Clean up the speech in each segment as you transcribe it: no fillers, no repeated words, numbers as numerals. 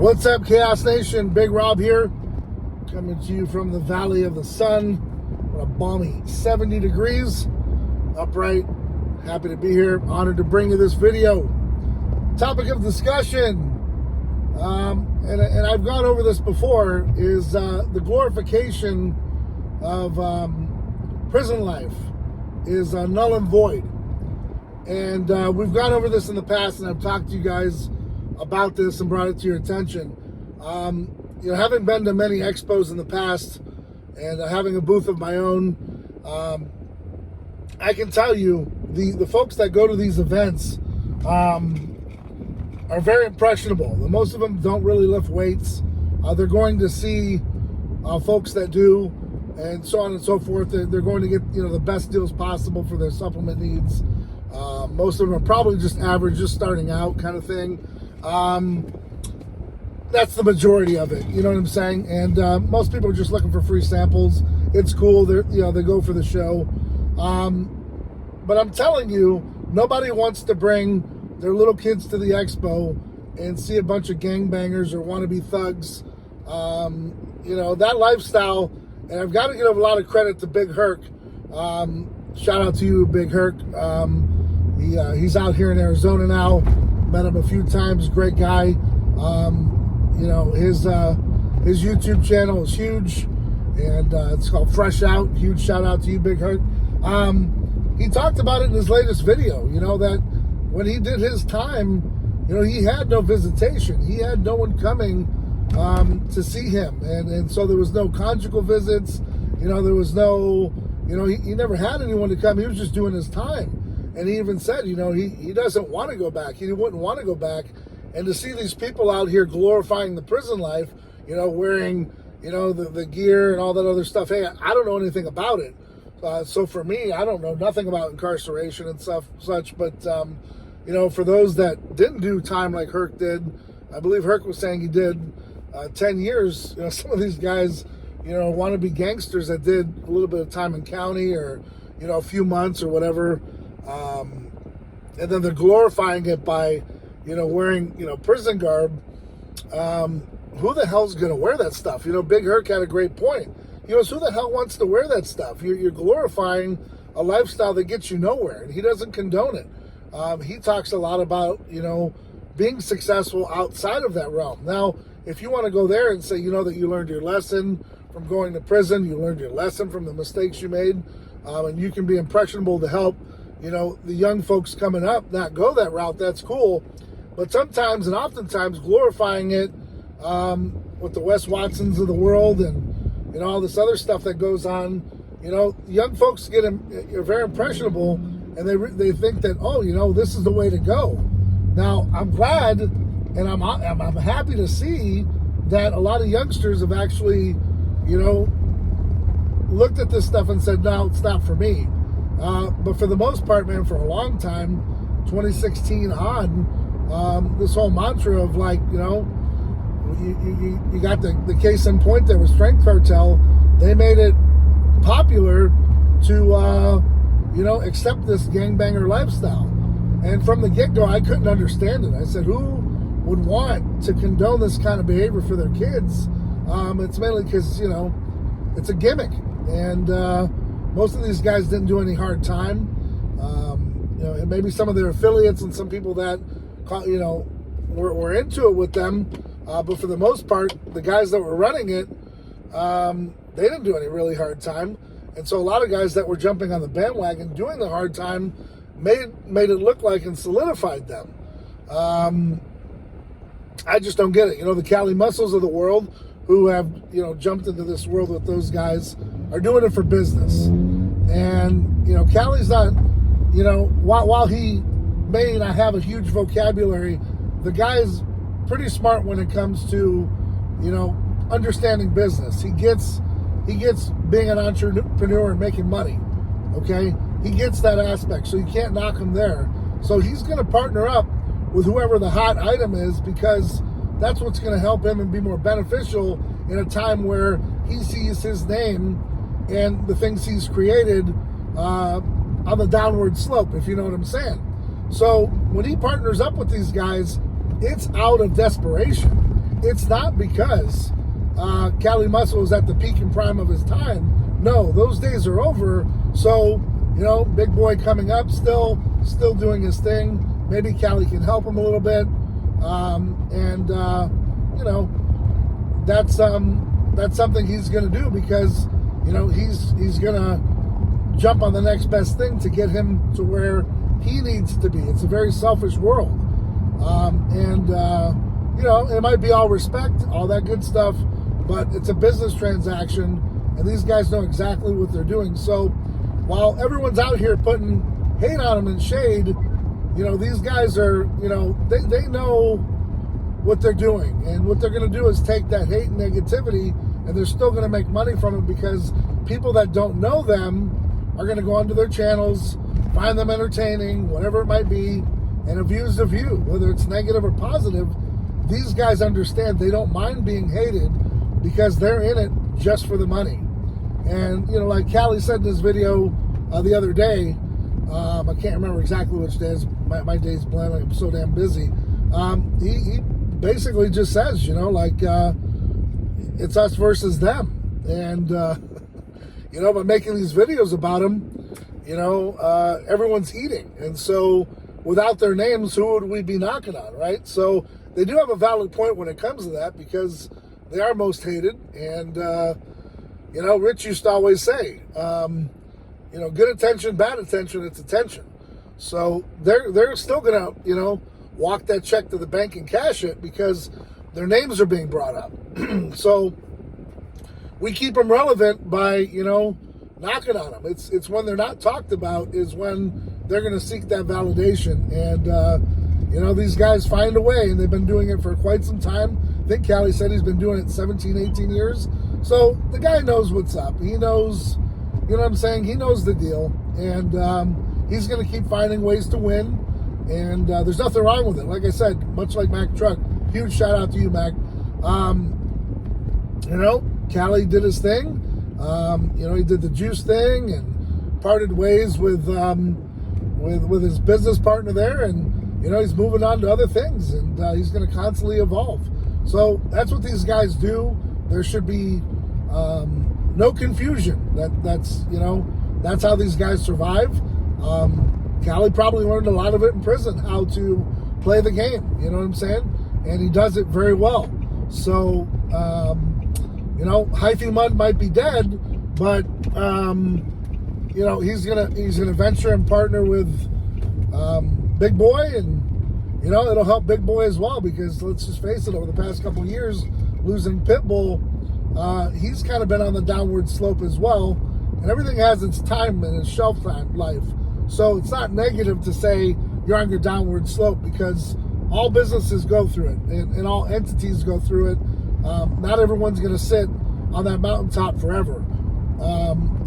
What's up, Chaos Nation? Big Rob here, coming to you from the Valley of the Sun. A balmy 70 degrees, upright. Happy to be here. Honored to bring you this video. Topic of discussion, and I've gone over this before, is the glorification of prison life is null and void. And we've gone over this in the past, and I've talked to you guys about this and brought it to your attention. Having been to many expos in the past and having a booth of my own, I can tell you the folks that go to these events are very impressionable. Most of them don't really lift weights. They're going to see folks that do, and so on and so forth. They're going to get the best deals possible for their supplement needs. Most of them are probably just average, just starting out kind of thing. That's the majority of it, you know what I'm saying? And most people are just looking for free samples. It's cool. They go for the show. But I'm telling you, nobody wants to bring their little kids to the expo and see a bunch of gangbangers or wannabe thugs. That lifestyle, and I've got to give a lot of credit to Big Herk. Shout out to you, Big Herk. He's out here in Arizona now. Met him a few times. Great guy. His YouTube channel is huge, and it's called Fresh Out. Huge shout out to you, Big Herk. He talked about it in his latest video. That when he did his time, he had no visitation. He had no one coming to see him, and so there was no conjugal visits. There was no. He never had anyone to come. He was just doing his time. And he even said, he doesn't want to go back. He wouldn't want to go back. And to see these people out here glorifying the prison life, wearing, the gear and all that other stuff. Hey, I don't know anything about it. So for me, I don't know nothing about incarceration and such. But, for those that didn't do time like Herk did, I believe Herk was saying he did 10 years. Some of these guys, want to be gangsters that did a little bit of time in county or, a few months or whatever. And then they're glorifying it by, wearing, prison garb. Who the hell's going to wear that stuff? Big Herk had a great point. Who the hell wants to wear that stuff? You're glorifying a lifestyle that gets you nowhere, and he doesn't condone it. He talks a lot about, being successful outside of that realm. Now, if you want to go there and say, that you learned your lesson from going to prison, you learned your lesson from the mistakes you made, and you can be impressionable to help the young folks coming up not go that route, that's cool. But sometimes and oftentimes glorifying it with the Wes Watsons of the world and all this other stuff that goes on, young folks are very impressionable, and they think that, this is the way to go. Now, I'm glad and I'm happy to see that a lot of youngsters have actually, looked at this stuff and said, no, it's not for me. But for the most part, man, for a long time, 2016 on, this whole mantra of you got the case in point there with Strength Cartel. They made it popular to, accept this gangbanger lifestyle. And from the get-go, I couldn't understand it. I said, who would want to condone this kind of behavior for their kids? It's mainly because, it's a gimmick. And, most of these guys didn't do any hard time, and maybe some of their affiliates and some people that, were into it with them. But for the most part, the guys that were running it, they didn't do any really hard time. And so a lot of guys that were jumping on the bandwagon doing the hard time made it look like and solidified them. I just don't get it. The Cali Muscles of the world who have, jumped into this world with those guys are doing it for business. And, Cali's not, while he may not have a huge vocabulary, the guy's pretty smart when it comes to, understanding business. He gets being an entrepreneur and making money, okay? He gets that aspect, so you can't knock him there. So he's going to partner up with whoever the hot item is, because that's what's going to help him and be more beneficial in a time where he sees his name and the things he's created on the downward slope, if you know what I'm saying. So when he partners up with these guys, it's out of desperation. it's not because Cali Muscle was at the peak and prime of his time. No, those days are over. So, big boy coming up, still doing his thing. Maybe Cali can help him a little bit. That's something he's going to do because, he's going to jump on the next best thing to get him to where he needs to be. It's a very selfish world. It might be all respect, all that good stuff, but it's a business transaction, and these guys know exactly what they're doing. So while everyone's out here putting hate on them and shade, these guys are, they know what they're doing. And what they're going to do is take that hate and negativity, and they're still going to make money from it because people that don't know them are going to go onto their channels, find them entertaining, whatever it might be, and a view's a view, whether it's negative or positive. These guys understand they don't mind being hated because they're in it just for the money. And, like Cali said in this video the other day, I can't remember exactly which days, my day's blend, I'm so damn busy. He basically just says, it's us versus them. And, by making these videos about them, everyone's eating. And so without their names, who would we be knocking on, right? So they do have a valid point when it comes to that because they are most hated. And, Rich used to always say, good attention, bad attention, it's attention. So they're still going to, walk that check to the bank and cash it because their names are being brought up. So we keep them relevant by, knocking on them. It's when they're not talked about is when they're going to seek that validation. And, these guys find a way, and they've been doing it for quite some time. I think Cali said he's been doing it 17, 18 years. So the guy knows what's up. He knows, what I'm saying? He knows the deal. And he's going to keep finding ways to win. And there's nothing wrong with it. Like I said, much like Mac Truck, huge shout out to you, Mac. Cali did his thing. He did the juice thing and parted ways with his business partner there. And, he's moving on to other things. And he's going to constantly evolve. So that's what these guys do. There should be no confusion. That's how these guys survive. Cali probably learned a lot of it in prison, how to play the game, you know what I'm saying? And he does it very well. So, Hyphy Mud might be dead, but, he's gonna venture and partner with Big Boy, and, it'll help Big Boy as well, because let's just face it, over the past couple of years, losing Pitbull, he's kind of been on the downward slope as well, and everything has its time and its shelf life. So it's not negative to say you're on your downward slope because all businesses go through it and all entities go through it. Not everyone's going to sit on that mountaintop forever.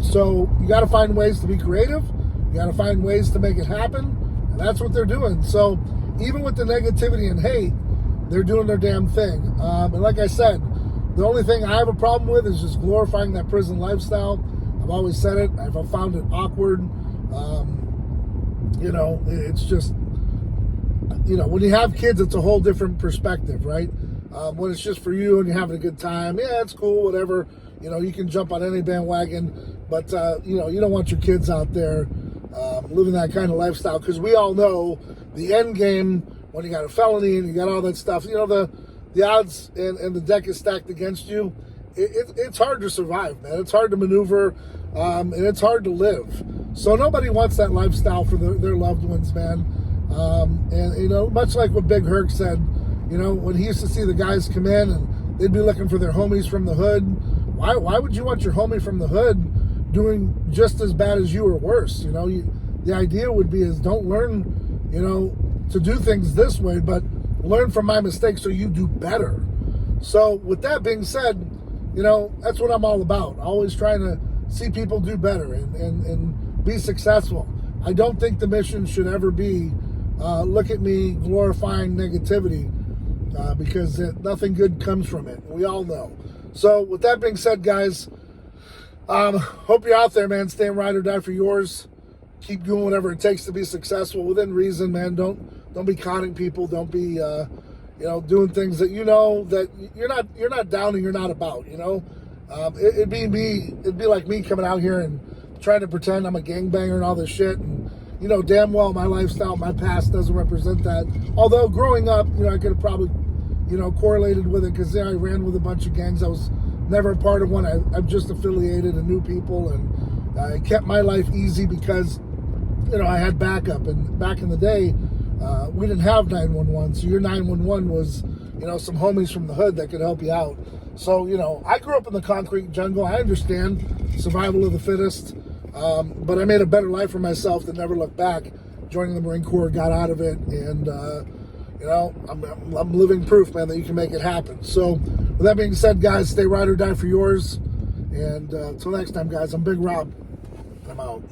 So you got to find ways to be creative. You got to find ways to make it happen. And that's what they're doing. So even with the negativity and hate, they're doing their damn thing. And like I said, the only thing I have a problem with is just glorifying that prison lifestyle. I've always said it. I've found it awkward. It's just, when you have kids, it's a whole different perspective, right? When it's just for you and you're having a good time, yeah, it's cool, whatever. You can jump on any bandwagon, but, you don't want your kids out there living that kind of lifestyle, because we all know the end game, when you got a felony and you got all that stuff, the odds and the deck is stacked against you. It's hard to survive, man. It's hard to maneuver, and it's hard to live. So nobody wants that lifestyle for their loved ones, man. And, much like what Big Herk said, when he used to see the guys come in and they'd be looking for their homies from the hood. Why would you want your homie from the hood doing just as bad as you or worse? The idea would be is don't learn, to do things this way, but learn from my mistakes so you do better. So with that being said, that's what I'm all about. Always trying to see people do better and be successful. I don't think the mission should ever be, look at me glorifying negativity, because nothing good comes from it. We all know. So with that being said, guys, hope you're out there, man. Staying ride or die for yours. Keep doing whatever it takes to be successful within reason, man. Don't be conning people. Don't be, doing things that that you're not down and you're not about. It'd be like me coming out here and trying to pretend I'm a gangbanger and all this shit, and damn well my lifestyle, my past doesn't represent that. Although growing up, I could have probably correlated with it, because I ran with a bunch of gangs. I was never a part of one. I'm just affiliated and knew people, and I kept my life easy because I had backup. And back in the day, we didn't have 911, so your 911 was some homies from the hood that could help you out. So I grew up in the concrete jungle. I understand survival of the fittest, but I made a better life for myself that never looked back. Joining the Marine Corps, got out of it, and I'm living proof, man, that you can make it happen. So with that being said, guys, stay ride or die for yours, and until next time, guys, I'm Big Rob. I'm out.